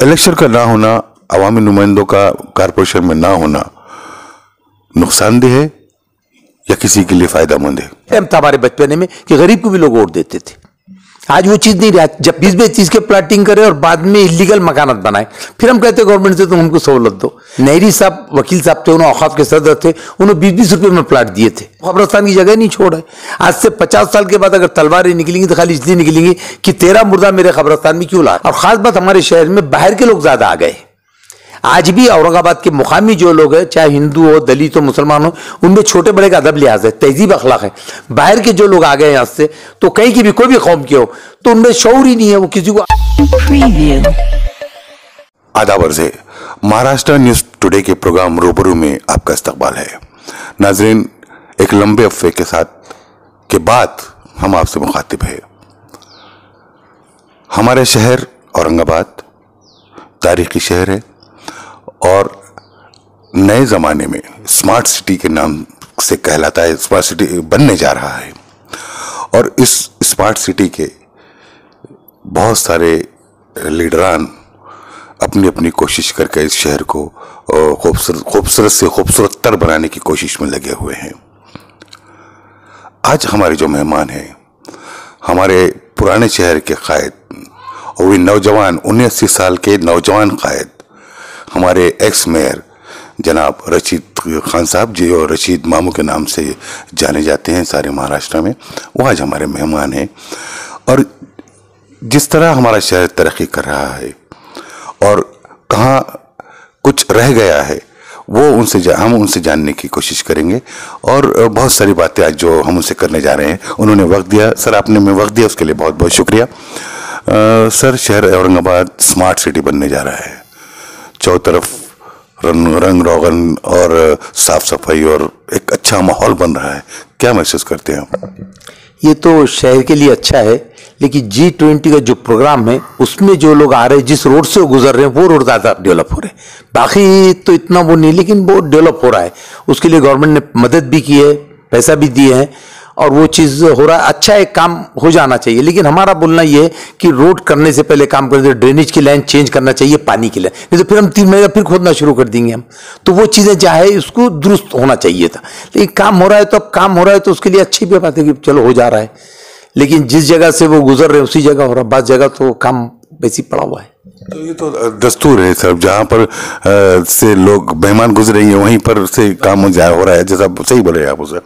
Election का ना होना, अवामी नुमाइंदों का कारपोरेशन में ना होना नुकसानदेह है या किसी के लिए फायदेमंद है? हम था हमारे बचपने में कि गरीब को भी लोग वोट देते थे। आज वो चीज नहीं रहा। जब 20-25 के प्लाटिंग करे और बाद में इलीगल मकानात बनाए, फिर हम कहते गवर्नमेंट से तुम हमको सहूलत दो। नहरी साहब वकील साहब थे, उन्होंने औकाफ के सदर थे, उन्होंने 20-20 रुपए में प्लाट दिए थे। कब्रिस्तान की जगह नहीं छोड़ा है। आज से 50 साल के बाद अगर तलवारें निकलेंगी तो खाली इसलिए निकलेंगी कि तेरा मुर्दा मेरे कब्रिस्तान में क्यों ला। और खास बात हमारे शहर में बाहर के लोग ज्यादा आ गए। आज भी औरंगाबाद के मुकामी जो लोग हैं, चाहे हिंदू हो, दलित हो, मुसलमान हो, उनमें छोटे बड़े का अदब लिहाज है, तहजीब अखलाक है। बाहर के जो लोग आ गए यहाँ से, तो कहीं की भी कोई भी कौम के हो, तो उनमें शऊर ही नहीं है। वो किसी को आदाब अर्ज़ है। महाराष्ट्र न्यूज टुडे के प्रोग्राम रूबरू में आपका इस्तकबाल है। नाजरीन, एक लंबे वक्फे के साथ के बाद हम आपसे मुखातिब है। हमारे शहर औरंगाबाद तारीखी शहर है और नए जमाने में स्मार्ट सिटी के नाम से कहलाता है। स्मार्ट सिटी बनने जा रहा है और इस स्मार्ट सिटी के बहुत सारे लीडरान अपनी अपनी कोशिश करके इस शहर को खूबसूरत से खूबसूरत तर बनाने की कोशिश में लगे हुए हैं। आज हमारे जो मेहमान हैं, हमारे पुराने शहर के कायद और वे नौजवान 79 साल के नौजवान कायद, हमारे एक्स मेयर जनाब रशीद खान साहब जी, और रशीद मामू के नाम से जाने जाते हैं सारे महाराष्ट्र में, वो आज हमारे मेहमान हैं। और जिस तरह हमारा शहर तरक्की कर रहा है और कहाँ कुछ रह गया है, वो हम उनसे जानने की कोशिश करेंगे। और बहुत सारी बातें आज जो हम उनसे करने जा रहे हैं, उन्होंने वक्त दिया। सर, आपने में वक्त दिया, उसके लिए बहुत बहुत शुक्रिया। सर, शहर औरंगाबाद स्मार्ट सिटी बनने जा रहा है। चारों तरफ रंग रोगन और साफ सफाई और एक अच्छा माहौल बन रहा है। क्या महसूस करते हैं आप? ये तो शहर के लिए अच्छा है, लेकिन G20 का जो प्रोग्राम है उसमें जो लोग आ रहे हैं, जिस रोड से वो गुजर रहे हैं, वो रोड ज़्यादा डेवलप हो रहे हैं। बाकी तो इतना वो नहीं, लेकिन वो डेवलप हो रहा है। उसके लिए गवर्नमेंट ने मदद भी की है, पैसा भी दिए हैं और वो चीज़ हो रहा है। अच्छा एक काम हो जाना चाहिए, लेकिन हमारा बोलना ये है कि रोड करने से पहले काम करने से ड्रेनेज की लाइन चेंज करना चाहिए, पानी की लाइन, नहीं तो फिर हम 3 महीने फिर खोदना शुरू कर देंगे हम। तो वो चीज़ें चाहे उसको दुरुस्त होना चाहिए था, लेकिन काम हो रहा है तो अब काम हो रहा है तो उसके लिए अच्छी भी बात है कि चलो हो जा रहा है। लेकिन जिस जगह से वो गुजर रहे हैं उसी जगह हो रहा है, बात जगह तो काम वैसी पड़ा हुआ है। तो ये तो दस्तूर है सर, जहाँ पर से लोग मेहमान गुजरे हैं वहीं पर से काम हो रहा है, जैसा सही बोल रहे हैं आप उसे।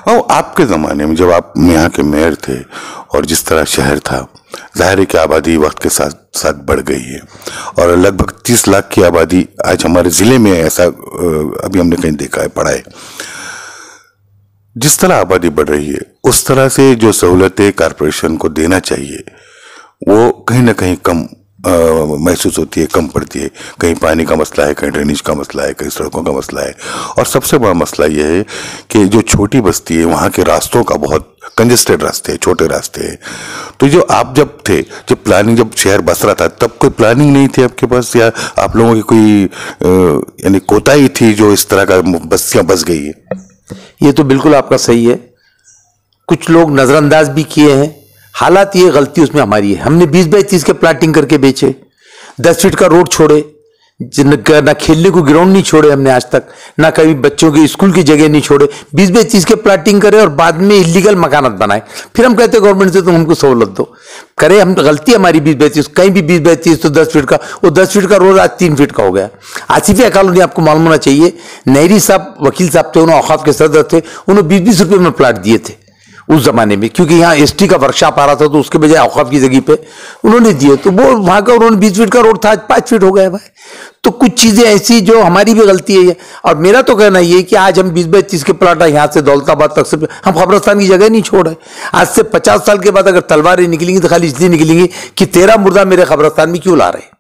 और आपके ज़माने में जब आप यहाँ के मेयर थे और जिस तरह शहर था, ज़ाहिर है कि आबादी वक्त के साथ साथ बढ़ गई है और लगभग 30 लाख की आबादी आज हमारे ज़िले में, ऐसा अभी हमने कहीं देखा है, पढ़ा है। जिस तरह आबादी बढ़ रही है उस तरह से जो सहूलतें कारपोरेशन को देना चाहिए वो कहीं ना कहीं कम महसूस होती है, कम पड़ती है। कहीं पानी का मसला है, कहीं ड्रेनेज का मसला है, कहीं सड़कों का मसला है और सबसे बड़ा मसला यह है कि जो छोटी बस्ती है वहाँ के रास्तों का बहुत कंजेस्टेड रास्ते हैं, छोटे रास्ते हैं। तो जो आप जब थे, जब प्लानिंग, जब शहर बस रहा था, तब कोई प्लानिंग नहीं थी आपके पास, या आप लोगों की कोई यानी कोताही थी जो इस तरह का बस्तियाँ बस गई है? ये तो बिल्कुल आपका सही है, कुछ लोग नजरअंदाज भी किए हैं। हालात ये गलती उसमें हमारी है। हमने 20-30 के प्लाटिंग करके बेचे, 10 फीट का रोड छोड़े, ना खेलने को ग्राउंड नहीं छोड़े हमने आज तक, ना कभी बच्चों के स्कूल की जगह नहीं छोड़े। 20-30 के प्लाटिंग करे और बाद में इलीगल मकानात बनाए, फिर हम कहते गवर्नमेंट से तुम हमको सहूलत दो। करे हम, गलती हमारी 20-32, कहीं भी 20-32 तो 10 फीट का, वो 10 फीट का रोड आज 3 फीट का हो गया। आसिफिया कॉलोनी आपको मालूम होना चाहिए, नहरी साहब वकील साहब थे, उन्होंने औकाफ के सदर थे, उन्होंने 20-20 रुपए में प्लाट दिए थे उस जमाने में, क्योंकि यहाँ एसटी का वर्कशॉप आ रहा था तो उसके बजाय औकाफ की जगह पे उन्होंने दिए, तो वो वहां का उन्होंने 20 फीट का रोड था, आज 5 फीट हो गया भाई। तो कुछ चीजें ऐसी जो हमारी भी गलती है। और मेरा तो कहना ये कि आज हम 20-30 के प्लाट यहाँ से दौलताबाद तक से हम कब्रिस्तान की जगह नहीं छोड़ रहे। आज से 50 साल के बाद अगर तलवारें निकलेंगी तो खाली इसलिए निकलेंगी कि तेरा मुर्दा मेरे कब्रिस्तान में क्यों ला रहे।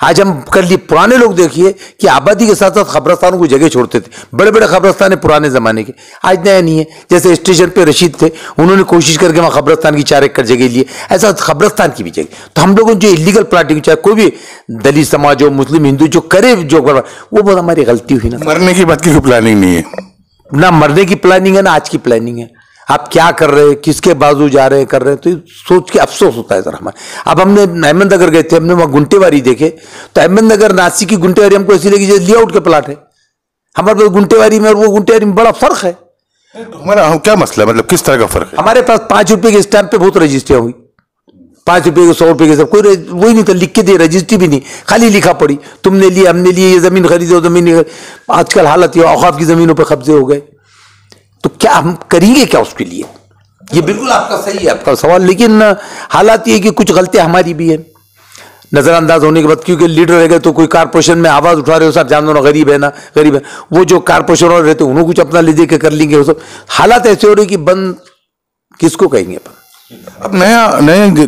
आज हम कर लिए, पुराने लोग देखिए कि आबादी के साथ साथ कब्रिस्तानों को जगह छोड़ते थे, बड़े बड़े कब्रिस्तान पुराने जमाने के, आज नया नहीं है। जैसे स्टेशन पे रशीद थे, उन्होंने कोशिश करके वहाँ कब्रिस्तान की 4 एकड़ जगह लिए, ऐसा कब्रिस्तान की भी जगह। तो हम लोगों जो इलीगल प्लाटिंग, चाहे कोई भी दलित समाज हो, मुस्लिम हिंदू जो करे, जो वो बहुत हमारी गलती हुई ना। मरने की बात की प्लानिंग नहीं है, ना मरने की प्लानिंग है ना आज की प्लानिंग है। आप क्या कर रहे हैं, किसके बाजू जा रहे हैं, कर रहे हैं, तो सोच के अफसोस होता है सर हमारे। अब हमने अहमदनगर गए थे, हमने वहां गुंटेवारी देखे, तो अहमदनगर नासिक की गुंटेवारी हमको ऐसी लगी जैसे लेआउट के प्लाट है। हमारे पास गुंटेवारी में और वो गुंटेवारी में बड़ा फर्क है। हमारा क्या मसला, मतलब किस तरह का फर्क है? हमारे पास 5 रुपए के स्टैंप पे बहुत रजिस्ट्रियां हुई, 5 रुपए के, 100 रुपए के, सब कोई वही नहीं था, लिख के दिए, रजिस्ट्री भी नहीं, खाली लिखा पड़ी, तुमने लिया, हमने लिए, ये जमीन खरीदो, जमीन नहीं। आजकल हालत ये औकाफ की जमीनों पर कब्जे हो गए, तो क्या हम करेंगे क्या उसके लिए? ये बिल्कुल आपका सही है आपका सवाल, लेकिन हालात ये कि कुछ गलतियां हमारी भी है नजरअंदाज होने के बाद, क्योंकि लीडर रह गए तो कोई कारपोरेशन में आवाज उठा रहे हो, सब जान दो ना, गरीब है ना, गरीब है, वो जो कारपोरेशन वाले रहते उन्होंने कुछ अपना ले दे के कर लेंगे, वो सब हालात ऐसे हो रहे कि बंद किसको कहेंगे अपन। अब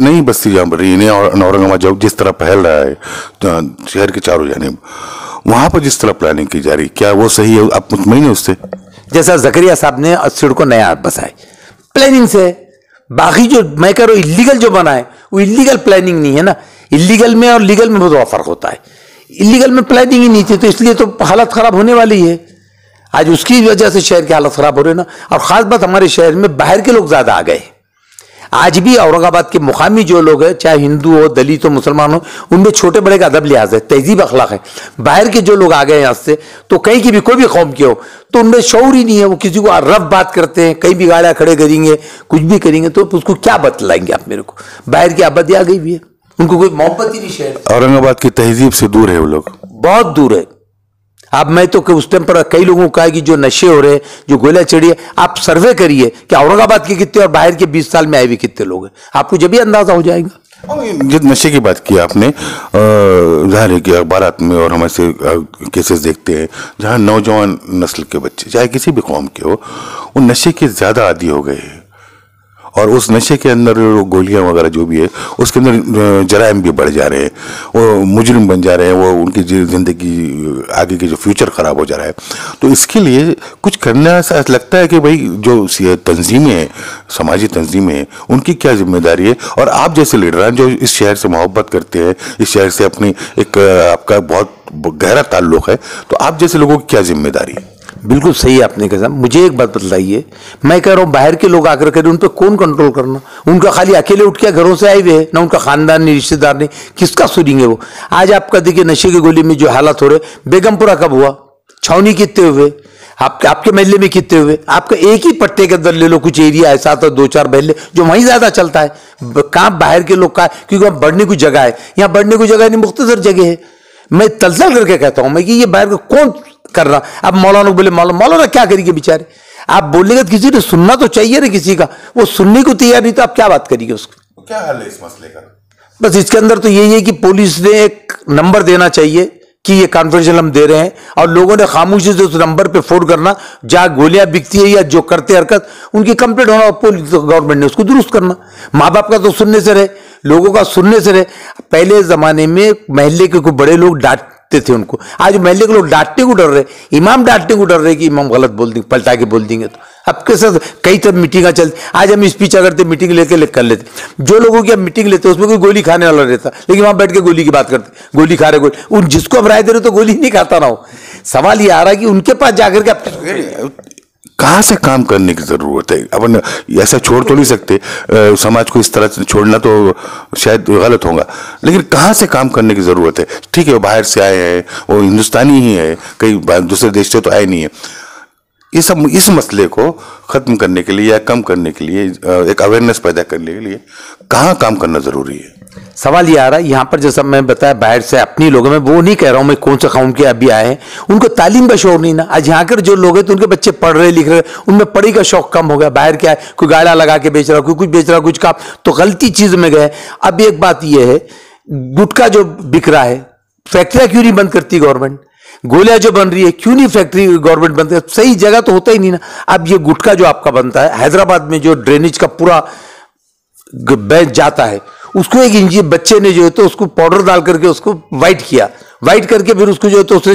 नई बस्ती जहाँ बन रही है, नया औरंगाबाद जो जिस तरह फैल रहा है तो शहर के चारों जानिब, वहां पर जिस तरह प्लानिंग की जा रही, क्या वो सही है? आप मुतमईन है उससे? जैसा जकरिया साहब ने सड़कों नया बसाए प्लानिंग से, बाकी जो मैं कह रहा हूं इलीगल जो बना है वो इलीगल प्लानिंग नहीं है ना। इलीगल में और लीगल में बहुत बड़ा फर्क होता है। इलीगल में प्लानिंग ही नहीं थी, तो इसलिए तो हालत खराब होने वाली है। आज उसकी वजह से शहर की हालत खराब हो रही है ना। और खास बात, हमारे शहर में बाहर के लोग ज्यादा आ गए। आज भी औरंगाबाद के मुकामी जो लोग हैं, चाहे हिंदू हो, दलित हो, मुसलमान हो, उनमें छोटे बड़े का अदब लिहाज है, तहजीब अखलाक है। बाहर के जो लोग आ गए यहाँ से, तो कहीं की भी कोई भी कौम के हो, तो उनमें शऊर ही नहीं है। वो किसी को रफ बात करते हैं, कहीं भी गाड़ियां खड़े करेंगे, कुछ भी करेंगे, तो उसको क्या बतलाएंगे आप मेरे को? बाहर की आबादी आ गई भी है, उनको कोई मोहब्बत ही नहीं शहर। औरंगाबाद की तहजीब से दूर है वो लोग, बहुत दूर है। अब मैं तो उस टाइम पर कई लोगों को कहा कि जो नशे हो रहे हैं, जो गोलियां चढ़ी है, आप सर्वे करिए कि औरंगाबाद के कितने और बाहर के 20 साल में आए हुए कितने लोग हैं, आपको जब भी अंदाजा हो जाएगा। जब नशे की बात की आपने, जाहिर है कि अखबारात में और हम ऐसे केसेस देखते हैं जहां नौजवान नस्ल के बच्चे, चाहे किसी भी कौम के हो, वो नशे के ज्यादा आदी हो गए हैं। और उस नशे के अंदर गोलियां वगैरह जो भी है, उसके अंदर जराइम भी बढ़ जा रहे हैं, वो मुजरिम बन जा रहे हैं, वो उनकी जिंदगी आगे की जो फ्यूचर खराब हो जा रहा है। तो इसके लिए कुछ करना ऐसा लगता है कि भाई जो तंजीमें हैं, समाजी तंजीमें हैं, उनकी क्या जिम्मेदारी है? और आप जैसे लीडरान जो इस शहर से मोहब्बत करते हैं, इस शहर से अपनी एक आपका बहुत गहरा ताल्लुक है, तो आप जैसे लोगों की क्या जिम्मेदारी है? बिल्कुल सही आपने कहा। मुझे एक बात बतलाइए, मैं कह रहा हूं बाहर के लोग आकर करें, उन पर कौन कंट्रोल करना? उनका खाली अकेले उठ के घरों से आए हुए हैं ना, उनका खानदान नहीं, रिश्तेदार नहीं, किसका सुनेंगे वो? आज आपका देखिए नशे की गोली में जो हालत हो रहे, बेगमपुरा कब हुआ, छावनी कितने हुए, आपके महल्ले में कितने हुए? आपका एक ही पट्टे के अंदर ले लो, कुछ एरिया ऐसा था 2-4 महल्ले जो वहीं ज्यादा चलता है। कहां बाहर के लोग का, क्योंकि वहां बढ़ने की जगह है, यहाँ बढ़ने की जगह नहीं, मुख्तसर जगह है। मैं तलसल करके कहता हूं मैं कि ये बाहर का कौन कर रहा? अब मौलाना बोले, मौलाना क्या करेंगे बेचारे? आप बोलेंगे तो किसी ने सुनना तो चाहिए ना किसी का, वो सुनने को तैयार नहीं, तो आप क्या बात करिए उसको? क्या हल है इस मसले का? बस इसके अंदर तो यही है कि पुलिस ने एक नंबर देना चाहिए कि ये कॉन्फिडेंशियल हम दे रहे हैं, और लोगों ने खामोशी से उस नंबर पे फोन करना, जहां गोलियां बिकती है या जो करते हरकत, उनकी कंप्लेंट होना, और पुलिस गवर्नमेंट ने उसको दुरुस्त करना। माँ बाप का तो सुनने से रहे, लोगों का सुनने से रहे। पहले जमाने में महल्ले के कोई बड़े लोग डांटते थे उनको, आज महल्ले के लोग डांटने को डर रहे, इमाम डांटने को डर रहे कि इमाम गलत बोल देंगे, पलटा के बोल देंगे। तो अब कैसे कई तरह मीटिंग चलती, आज हम स्पीच करते, मीटिंग लेके कर लेते, जो लोगों की हम मीटिंग लेते उसमें कोई गोली खाने वाला रहता, लेकिन वहां बैठ के गोली की बात करते, गोली खा रहे, गोली, उन जिसको हम राय दे रहे तो गोली नहीं खाता ना हो। सवाल ये आ रहा है कि उनके पास जाकर के कहाँ से काम करने की जरूरत है? अपन ऐसा छोड़ तो नहीं सकते, समाज को इस तरह से छोड़ना तो शायद गलत होगा, लेकिन कहाँ से काम करने की जरूरत है? ठीक है, वो बाहर से आए हैं, वो हिंदुस्तानी ही है, कई दूसरे देश से तो आए नहीं है। इस मसले को खत्म करने के लिए या कम करने के लिए, एक अवेयरनेस पैदा करने के लिए कहाँ काम करना जरूरी है? सवाल ये आ रहा है यहाँ पर, जैसा मैं बताया बाहर से अपनी लोगों में, वो नहीं कह रहा हूं मैं कौन सा कौम के अभी आए हैं, उनको तालीम का शौक नहीं ना। आज यहाँ कर जो लोग हैं तो उनके बच्चे पढ़ रहे लिख रहे, उनमें पढ़ाई का शौक कम हो गया। बाहर क्या है, कोई गाड़ा लगा के बेच रहा, कोई कुछ बेच रहा, कुछ काम, तो गलती चीज में गए। अब एक बात यह है, गुटखा जो बिक रहा है, फैक्ट्रियां क्यों नहीं बंद करती गवर्नमेंट? गोलियां जो बन रही है, क्यों नहीं फैक्ट्री गवर्नमेंट बंद करती? सही जगह तो होता ही नहीं ना। अब ये गुटखा जो आपका बनता है, हैदराबाद में जो ड्रेनेज का पूरा बैच जाता है, उसको एक इंजीनियर बच्चे ने जो है तो उसको पाउडर डाल करके उसको व्हाइट किया, व्हाइट करके फिर उसको जो है तो उसने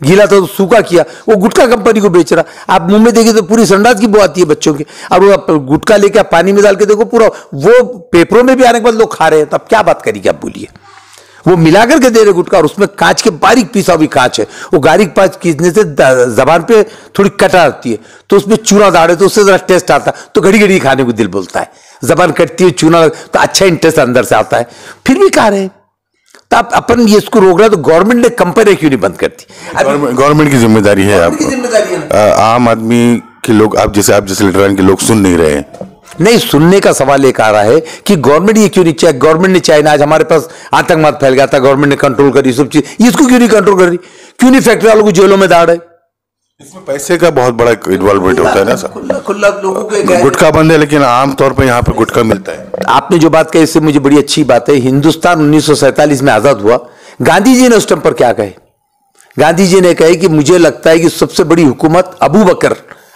गीला था तो सूखा किया, वो गुटखा कंपनी को बेच रहा। आप मुंह में देखिए तो पूरी संडास की बू आती है बच्चों की, और वो गुटखा लेके आप पानी में डाल के देखो, पूरा वो पेपरों में भी आने के बाद लोग खा रहे हैं। तो अब क्या बात करिए आप बोलिए? वो मिला करके दे रहे गुटखा, और उसमें कांच के बारीक पीसा हुई कांच है, वो बारीक पास खींचने से जबान पे थोड़ी कटा आती है, तो उसमें चूना दाड़े तो उससे जरा टेस्ट आता है, तो घड़ी घड़ी खाने को दिल बोलता है। जबान कटती है, चूना तो अच्छा इंटरेस्ट अंदर से आता है, फिर भी खा रहे हैं। तो आप अपन ये इसको रोक रहा है, तो गवर्नमेंट ने कंपनी क्यों नहीं बंद करती? गवर्नमेंट की जिम्मेदारी है। आम आदमी के लोग, आप जैसे लीडरान के लोग सुन नहीं रहे। नहीं, सुनने का सवाल एक आ रहा है कि गवर्नमेंट ये क्यों नहीं चाहे, गवर्नमेंट ने चाहे ना, आज हमारे पास आतंकवाद फैल गया था, गवर्नमेंट ने कंट्रोल करी सब चीज, इसको क्यों नहीं कंट्रोल कर रही? क्यों नहीं फैक्ट्री वालों को जेलों में दाड़ है? इसमें पैसे का बहुत बड़ा इन्वॉल्वमेंट होता है ना सर। खुला लोगों को गुटखा बंद है, लेकिन आमतौर पर यहाँ पर गुटखा मिलता है। आपने जो बात कही इससे मुझे बड़ी अच्छी बात है। हिंदुस्तान 1947 में आजाद हुआ, गांधी जी ने उस टाइम पर क्या कहे? गांधी जी ने कहे कि मुझे लगता है कि सबसे बड़ी हुकूमत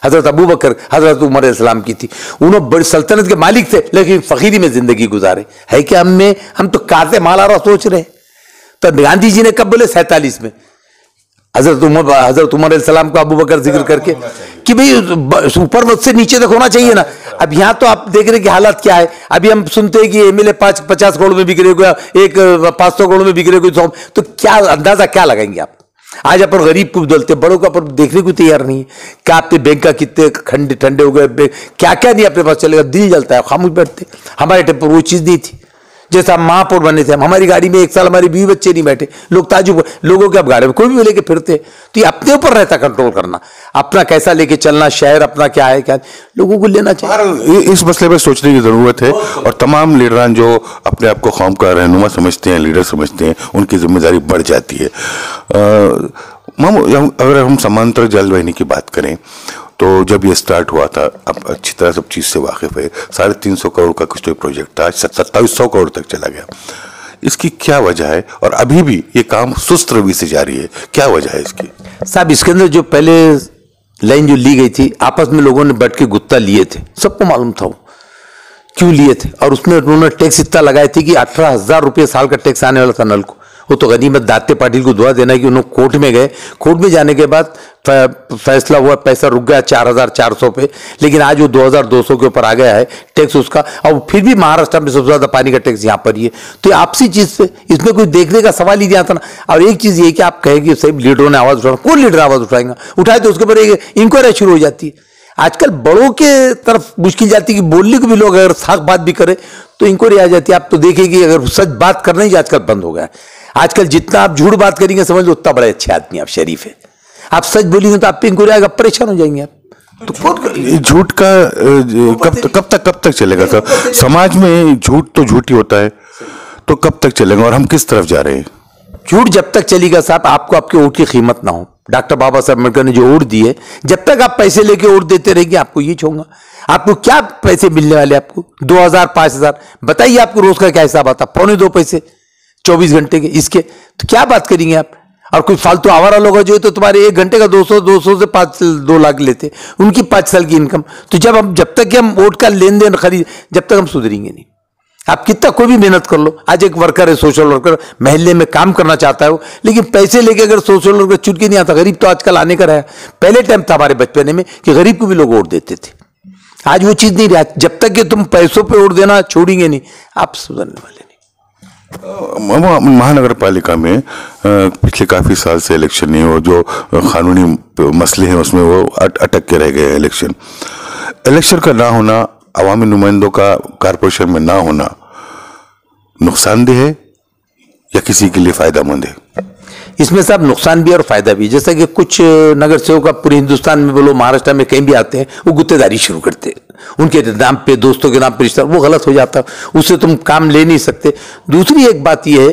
हजरत अबू बकर, हजरत उमर इस्लाम की थी। उन्होंने बड़ी सल्तनत के मालिक थे, लेकिन फकीरी में जिंदगी गुजारे। है कि हम तो काते माल आ रहा सोच रहे। तो गांधी जी ने कब बोले? 47 में हजरत उमर इस्लाम को अबू बकर जिक्र करके कि भाई ऊपर मुझसे नीचे तक होना चाहिए ना। अब यहाँ तो आप देख रहे कि हालात क्या है। अभी हम सुनते हैं कि एमएलए 50 करोड़ में बिक रहे हो, एक 500 करोड़ में बिक रहे हो, तो क्या अंदाजा क्या लगाएंगे आप? आज अपन गरीब को बोलते, बड़ों का अपन देखने को तैयार नहीं है। क्या आपके बैंक का कितने ठंडे हो गए, क्या क्या नहीं अपने पास चलेगा, दिल जलता है, खामोश बैठते। हमारे टाइम पर वो चीज नहीं थी। जैसा हम महापौर बने थे, हमारी गाड़ी में एक साल हमारे 20 बच्चे नहीं बैठे, लोग ताजुब, लोगों के अब गाड़ी में कोई भी लेके फिरते। तो ये अपने ऊपर रहता कंट्रोल करना, अपना कैसा लेके चलना, शहर अपना क्या है, क्या लोगों को लेना चाहिए। इस मसले पर सोचने की जरूरत है, और तमाम लीडरान जो अपने आप को कौम का रहनुमा समझते हैं, लीडर समझते हैं, उनकी जिम्मेदारी बढ़ जाती है। अगर हम समांतर जलवाहिनी की बात करें, तो जब ये स्टार्ट हुआ था, अब अच्छी तरह सब चीज़ से वाकिफ है, 350 करोड़ का कुछ तो प्रोजेक्ट था, 2700 करोड़ तक चला गया। इसकी क्या वजह है? और अभी भी ये काम सुस्त रवि से जारी है, क्या वजह है इसकी? साहब, इसके अंदर जो पहले लाइन जो ली गई थी, आपस में लोगों ने बैठ के गुत्ता लिए थे, सबको मालूम था वो क्यों लिए थे। और उसमें उन्होंने टैक्स इतना लगाए थे कि 18,000 रुपये साल का टैक्स आने वाला था नल को। वो तो गनीमत दाते पाटिल को दुआ देना कि उन्होंने कोर्ट में गए, कोर्ट में जाने के बाद फैसला हुआ, पैसा रुक गया 4,400 पे, लेकिन आज वो 2,200 के ऊपर आ गया है टैक्स उसका। और फिर भी महाराष्ट्र में सबसे ज्यादा पानी का टैक्स यहाँ पर ही है। तो आपसी चीज से इसमें कोई देखने का सवाल ही नहीं आता ना। और एक चीज ये कि आप कहेंगे सही लीडरों ने आवाज उठाना, कौन लीडर आवाज उठाएगा? उठाए तो उसके ऊपर एक इंक्वायरी शुरू हो जाती है। आजकल बड़ों के तरफ मुश्किल जाती है कि बोलने को भी लोग अगर साफ बात भी करे तो इंक्वायरी आ जाती है। आप तो देखेंगे अगर सच बात करना ही आजकल बंद हो गया है। आजकल जितना आप झूठ बात करेंगे समझ लो उतना बड़े अच्छे आदमी आप, शरीफ है। आप सच बोलेंगे तो आप पे इंक्वायरी आएगा, परेशान हो जाएंगे आप। तो झूठ का कब तक चलेगा सर? समाज में झूठ तो झूठ ही होता है, तो कब तक चलेगा और हम किस तरफ जा रहे हैं? झूठ जब तक चलेगा साहब, आपको आपके वोट की कीमत ना हो। डॉक्टर बाबा साहब अम्बेडकर ने जो वोट दिए, जब तक आप पैसे लेके वोट देते रहेंगे आपको ये होगा। आपको क्या पैसे मिलने वाले? आपको 2,000 5,000 बताइए, आपको रोज का क्या हिसाब आता? 2.25 पैसे 24 घंटे के, इसके तो क्या बात करेंगे आप? और कोई फालतू आवारा लोग जो है तो तुम्हारे 1 घंटे का 200 से 2 लाख लेते, उनकी 5 साल की इनकम। तो जब तक कि हम वोट का लेन देन खरीद, जब तक हम सुधरेंगे नहीं। आप कितना कोई भी मेहनत कर लो, आज एक वर्कर है, सोशल वर्कर, महल्ले में काम करना चाहता है वो, लेकिन पैसे लेके अगर सोशल वर्कर छूट के नहीं आता। गरीब तो आजकल आने का रहा है। पहले टाइम था हमारे बचपने में कि गरीब को भी लोग वोट देते थे, आज वो चीज नहीं रहा। जब तक कि तुम पैसों पे वोट देना छोड़ेंगे नहीं, आप सुधरने वाले नहीं। महानगर पालिका में पिछले काफी साल से इलेक्शन नहीं हो, जो कानूनी मसले हैं उसमें वो अटक के रह गए। इलेक्शन का ना होना, अवामी नुमाइंदों का कारपोरेशन में ना होना नुकसानदेह है या किसी के लिए फायदेमंद है? इसमें साहब नुकसान भी और फायदा भी। जैसा कि कुछ नगर सेवक पूरे हिंदुस्तान में बोलो, महाराष्ट्र में कहीं भी आते हैं, वो गुत्तेदारी शुरू करते हैं उनके नाम पे, दोस्तों के नाम पे रिश्ता, वो गलत हो जाता, उससे तुम काम ले नहीं सकते। दूसरी एक बात यह है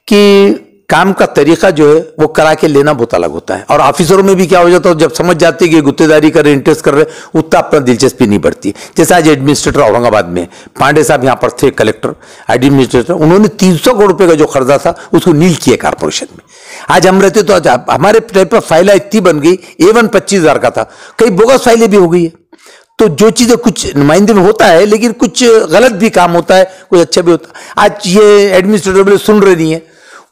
कि काम का तरीका जो है वो करा के लेना बहुत अलग होता है। और ऑफिसरों में भी क्या हो जाता है, जब समझ जाते हैं कि गुत्तेदारी कर रहे, इंटरेस्ट कर रहे, उतना अपना दिलचस्पी नहीं बढ़ती। जैसे आज एडमिनिस्ट्रेटर औरंगाबाद में पांडे साहब यहाँ पर थे, कलेक्टर एडमिनिस्ट्रेटर, उन्होंने 300 करोड़ रुपए का जो खर्चा था उसको नील किया कारपोरेशन में। आज हम रहते तो आज हमारे टाइप पर फाइलें इतनी बन गई, A1 25,000 का था, कई बोगस फाइलें भी हो गई है। तो जो चीजें कुछ नुमाइंदे में होता है, लेकिन कुछ गलत भी काम होता है, कुछ अच्छा भी होता है। आज ये एडमिनिस्ट्रेटर सुन रहे नहीं है,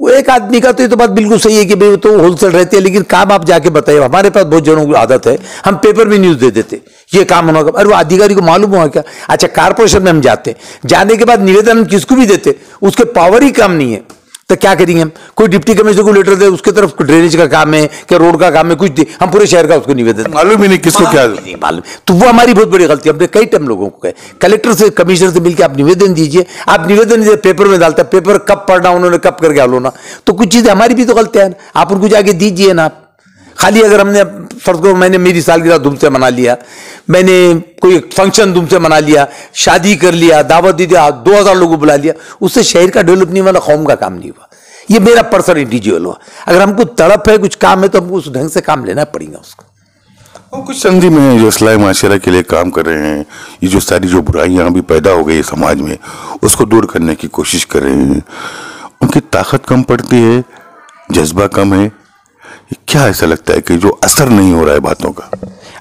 वो एक आदमी का तो ये तो बात बिल्कुल सही है कि भाई तो होलसेल रहते हैं, लेकिन काम आप जाके बताइए। हमारे पास बहुत जनों की आदत है, हम पेपर में न्यूज दे देते ये काम होना, अरे वो अधिकारी को मालूम हुआ क्या? अच्छा, कारपोरेशन में हम जाते, जाने के बाद निवेदन हम किसको भी देते, उसके पावर ही कम नहीं है, तो क्या करेंगे हम? कोई डिप्टी कमिश्नर को लेटर दे, उसके तरफ ड्रेनेज का काम है क्या, रोड का काम है, कुछ दे, हम पूरे शहर का उसको निवेदन मालूम ही नहीं किसको क्या नहीं मालूम। तो वो हमारी बहुत बड़ी गलती है। हमने कई टाइम लोगों को कहे, कलेक्टर से कमिश्नर से मिलकर आप निवेदन दीजिए, आप निवेदन दीजिए, पेपर में डालता है, पेपर कब पढ़ना उन्होंने, कब करके हल होना। तो कुछ चीजें हमारी भी तो गलतियां हैं, आप उनको जाके दीजिए ना। आप खाली अगर हमने फर्ज को, मैंने मेरी सालगिरह धूम से मना लिया, मैंने कोई फंक्शन धूम से मना लिया, शादी कर लिया, दावत दी दिया, 2000 लोगों को बुला लिया, उससे शहर का डेवलप नहीं, वाला कौम का काम नहीं हुआ। ये मेरा पर्सनल इंडिविजुअल हुआ। अगर हमको तड़प है, कुछ काम है, तो हमको उस ढंग से काम लेना पड़ेगा उसको। और कुछ संधि में जो इस्लाही माशरा के लिए काम कर रहे हैं, ये जो सारी जो बुराइयां अभी पैदा हो गई है समाज में, उसको दूर करने की कोशिश कर रहे हैं, उनकी ताकत कम पड़ती है, जज्बा कम है, क्या ऐसा लगता है कि जो असर नहीं हो रहा है बातों का?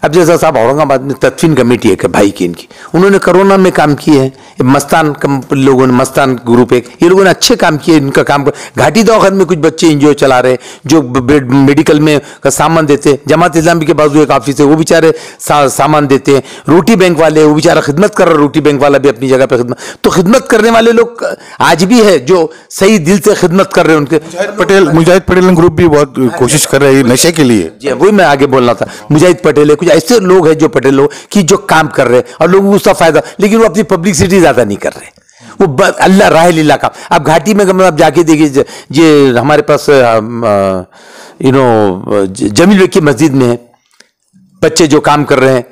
अब जैसा साहब औरंगाबाद में तदफीन कमेटी है भाई की, इनकी उन्होंने कोरोना में काम किए हैं, मस्तान लोगों ने, मस्तान ग्रुप एक, ये लोगों ने अच्छे काम किए, इनका काम घाटी दवाखाने में कुछ बच्चे एनजीओ चला रहे, जो मेडिकल में का सामान देते, जमात इस्लामी के बाजू एक ऑफिस है, वो बेचारे सामान देते हैं, रोटी बैंक वाले, वो बेचारा खिदमत कर रहा है, रोटी बैंक वाला भी अपनी जगह पे खिदमत। तो खिदमत करने वाले लोग आज भी है जो सही दिल से खिदमत कर रहे हैं। उनके मुजाहिद पटेल ग्रुप भी बहुत कोशिश कर रहे हैं नशे के लिए। जी वही मैं आगे बोलना था, मुजाहिद पटेल है, कुछ ऐसे लोग हैं जो पटेल लोग कि जो काम कर रहे हैं और लोगों को उसका फायदा, लेकिन वो अपनी पब्लिसिटी ज्यादा नहीं कर रहे, वो अल्लाह राह लीला का। अब घाटी में आप जाके देखिए, ये हमारे पास जमील बेग की मस्जिद में है, बच्चे जो काम कर रहे हैं,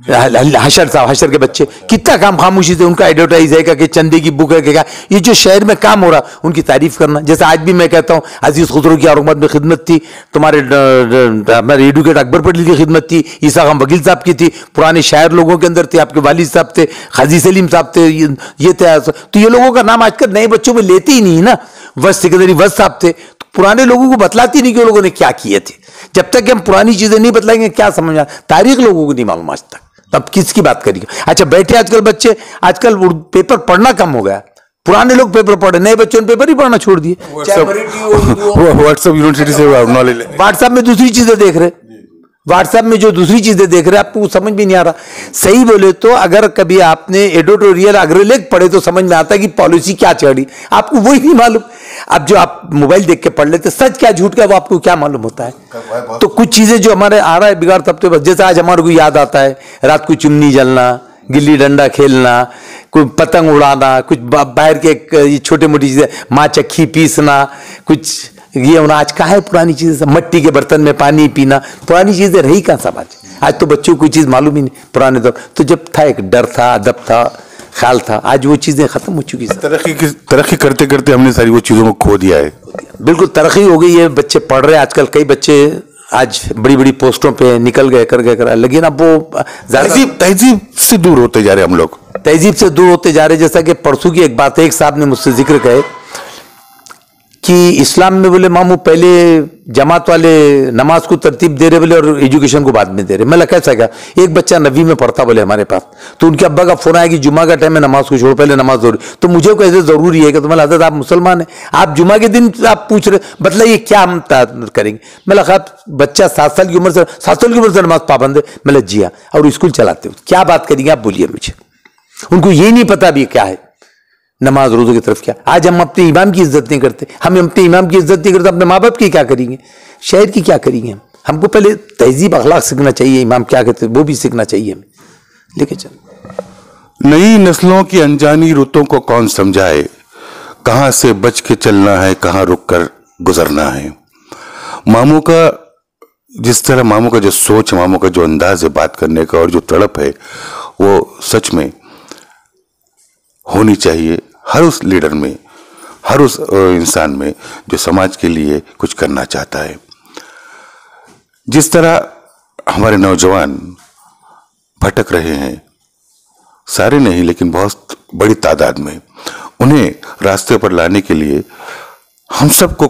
हशर के बच्चे कितना काम खामोशी से, उनका एडवर्टाइज है कि चंदे की बुक है क्या, ये जो शहर में काम हो रहा उनकी तारीफ करना। जैसे आज भी मैं कहता हूँ, अजीज खुसरो की औरंगाबाद में खिदमत थी, तुम्हारे हमारे एडवोकेट अकबर पटेल की खिदमत थी, ईसा खान वकील साहब की थी, पुराने शायर लोगों के अंदर थे, आपके वालिद साहब थे, हाजी सलीम साहब थे, ये थे। तो ये लोगों का नाम आजकल नए बच्चों में लेते ही नहीं ना। वस सिकंदरी वस साहब थे, तो पुराने लोगों को बतलाती नहीं कि लोगों ने क्या किए थे। जब तक हम पुरानी चीजें नहीं बतलाएंगे क्या समझ में, तारीख लोगों को नहीं मालूम आज तक, तब किसकी बात करेंगे। अच्छा बैठे आजकल बच्चे, आजकल पेपर पढ़ना कम हो गया, पुराने लोग पेपर पढ़े, नए बच्चों ने पेपर ही पढ़ना छोड़ दिए। व्हाट्सएप यूनिवर्सिटी से नॉलेज, व्हाट्सएप में दूसरी चीजें देख रहे, व्हाट्सएप में जो दूसरी चीजें देख रहे, आपको समझ भी नहीं आ रहा। सही बोले तो अगर कभी आपने एडिटोरियल अग्रलेख पढ़े तो समझ में आता है कि पॉलिसी क्या चढ़ी, आपको वही नहीं मालूम। अब जो आप मोबाइल देख के पढ़ लेते, सच क्या झूठ क्या, वो आपको क्या मालूम होता है। तो कुछ चीजें जो हमारे आ रहा है बिगाड़, तब तो बस जैसे आज हमारे को याद आता है रात को चिमनी जलना, गिल्ली डंडा खेलना, कोई पतंग उड़ाना, कुछ बाहर के छोटे मोटी चीजें, माँ चक्की पीसना, कुछ ये होना। आज कहाँ है पुरानी चीजें, मट्टी के बर्तन में पानी पीना, पुरानी चीजें रही कहाँ समाज। आज तो बच्चों को कोई चीज मालूम ही नहीं। पुराने दौर तो जब था एक डर था, अदब था, ख्याल था, आज वो चीजें खत्म हो चुकी है। तरक्की करते करते हमने सारी वो चीजों को खो दिया है। बिल्कुल तरक्की हो गई है, बच्चे पढ़ रहे हैं आजकल, कई बच्चे आज बड़ी बड़ी पोस्टों पे निकल गए, कर गए, लेकिन अब वो तहजीब से दूर होते जा रहे हम लोग, तहजीब से दूर होते जा रहे। जैसा कि परसों की एक बात है, एक साहब ने मुझसे जिक्र कहे कि इस्लाम में बोले मामू पहले जमात वाले नमाज को तरतीब दे रहे बोले और एजुकेशन को बाद में दे रहे। मैं कैसा क्या, एक बच्चा 9वीं में पढ़ता बोले हमारे पास, तो उनके अब्बा का फोन आया कि जुमा का टाइम है, नमाज को छोड़ो, पहले नमाज जरूरी। तो मुझे कैसे जरूरी है कि तुम्हारा हजरत आप मुसलमान है, आप जुमा के दिन आप पूछ रहे, बतलाइए क्या हम करेंगे। मैं लगा बच्चा 7 साल की उम्र से, 7 साल की उम्र से नमाज पाबंद है। मैं जी हाँ, और स्कूल चलाते हो, क्या बात करेंगे आप बोलिए मुझे। उनको ये नहीं पता भी क्या है नमाज रोजों की तरफ क्या। आज हम अपने इमाम की इज्जत नहीं करते, हम अपने इमाम की इज्जत नहीं करते, अपने माँ बाप की क्या करेंगे, शहर की क्या करेंगे। हमको पहले तहजीब अखलाक सीखना चाहिए, इमाम क्या कहते हैं वो भी सीखना चाहिए हमें। लेके चल नई नस्लों की अनजानी रुतों को कौन समझाए, कहां से बच के चलना है, कहां रुक कर गुजरना है। मामू का जिस तरह, मामू का जो सोच, मामू का जो अंदाज है बात करने का और जो तड़प है, वो सच में होनी चाहिए हर उस लीडर में, हर उस इंसान में जो समाज के लिए कुछ करना चाहता है। जिस तरह हमारे नौजवान भटक रहे हैं, सारे नहीं लेकिन बहुत बड़ी तादाद में, उन्हें रास्ते पर लाने के लिए हम सबको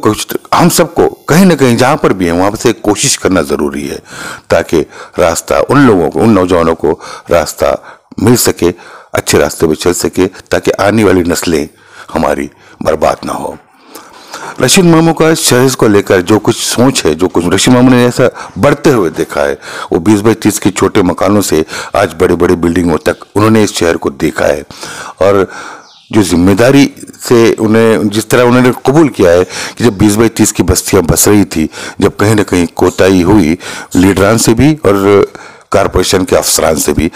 कहीं ना कहीं जहां पर भी है वहां से कोशिश करना जरूरी है, ताकि रास्ता उन लोगों को, उन नौजवानों को रास्ता मिल सके, अच्छे रास्ते पे चल सके, ताकि आने वाली नस्लें हमारी बर्बाद ना हो। रशीद मामू का शहर को लेकर जो कुछ सोच है, जो कुछ रशीद मामू ने ऐसा बढ़ते हुए देखा है, वो 20 बाई 30 के छोटे मकानों से आज बड़े बड़े बिल्डिंगों तक उन्होंने इस शहर को देखा है। और जो जिम्मेदारी से उन्हें जिस तरह उन्होंने कबूल किया है कि जब 20 बाई 30 की बस्तियां बस रही थी, जब कहीं ना कहीं कोताही हुई लीडरान से भी और कारपोरेशन के अफसरान से भी,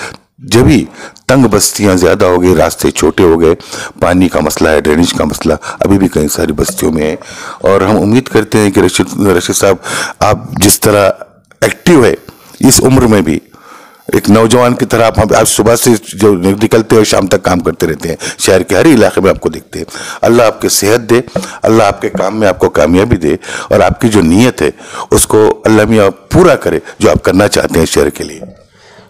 जब भी तंग बस्तियां ज्यादा हो गई, रास्ते छोटे हो गए, पानी का मसला है, ड्रेनेज का मसला अभी भी कई सारी बस्तियों में है। और हम उम्मीद करते हैं कि रशीद साहब, आप जिस तरह एक्टिव है इस उम्र में भी एक नौजवान की तरह, आप सुबह से जो निकलते हैं शाम तक काम करते रहते हैं, शहर के हर इलाके में आपको दिखते हैं। अल्लाह आपके सेहत दे, अल्लाह आपके काम में आपको कामयाबी दे, और आपकी जो नीयत है उसको अल्लाह मियां पूरा करे जो आप करना चाहते हैं शहर के लिए।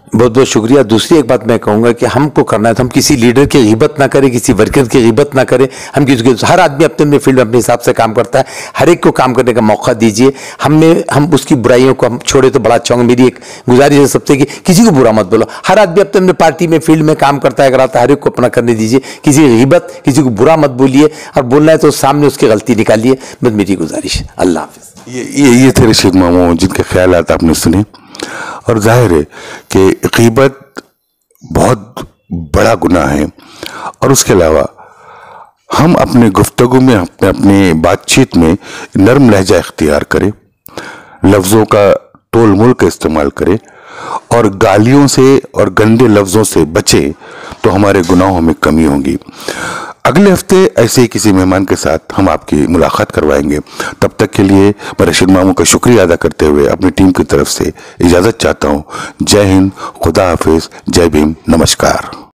बहुत बहुत शुक्रिया। दूसरी एक बात मैं कहूँगा कि हमको करना है तो हम किसी लीडर की ग़ीबत ना करें, किसी वर्कर की ग़ीबत ना करें। हम किसी, हर आदमी अपने अपने फील्ड में अपने हिसाब से काम करता है, हर एक को काम करने का मौका दीजिए। हम उसकी बुराइयों को हम छोड़े तो बड़ा अच्छा होगा। मेरी एक गुजारिश है सबसे कि किसी को बुरा मत बोलो। हर आदमी अपने अपने पार्टी में फील्ड में काम करता है, कराता है, हर एक को अपना करने दीजिए। किसी की ग़ीबत, किसी को बुरा मत बोलिए, और बोलना है तो सामने उसकी गलती निकालिए। बस मेरी गुजारिश है। अल्लाह हाफ़िज़। ये थे रशीद मामू जिनके ख्यालात आपने सुने, और जाहिर है कि ग़ीबत बहुत बड़ा गुनाह है। और उसके अलावा हम अपने गुफ्तगू में, अपने बातचीत में नरम लहजा इख्तियार करें, लफ्ज़ों का तोल मोल का इस्तेमाल करें, और गालियों से और गंदे लफ्ज़ों से बचे तो हमारे गुनाहों में कमी होगी। अगले हफ्ते ऐसे ही किसी मेहमान के साथ हम आपकी मुलाकात करवाएंगे। तब तक के लिए मैं रशीद मामू का शुक्रिया अदा करते हुए अपनी टीम की तरफ से इजाज़त चाहता हूँ। जय हिंद, खुदा हाफिज़, जय भीम, नमस्कार।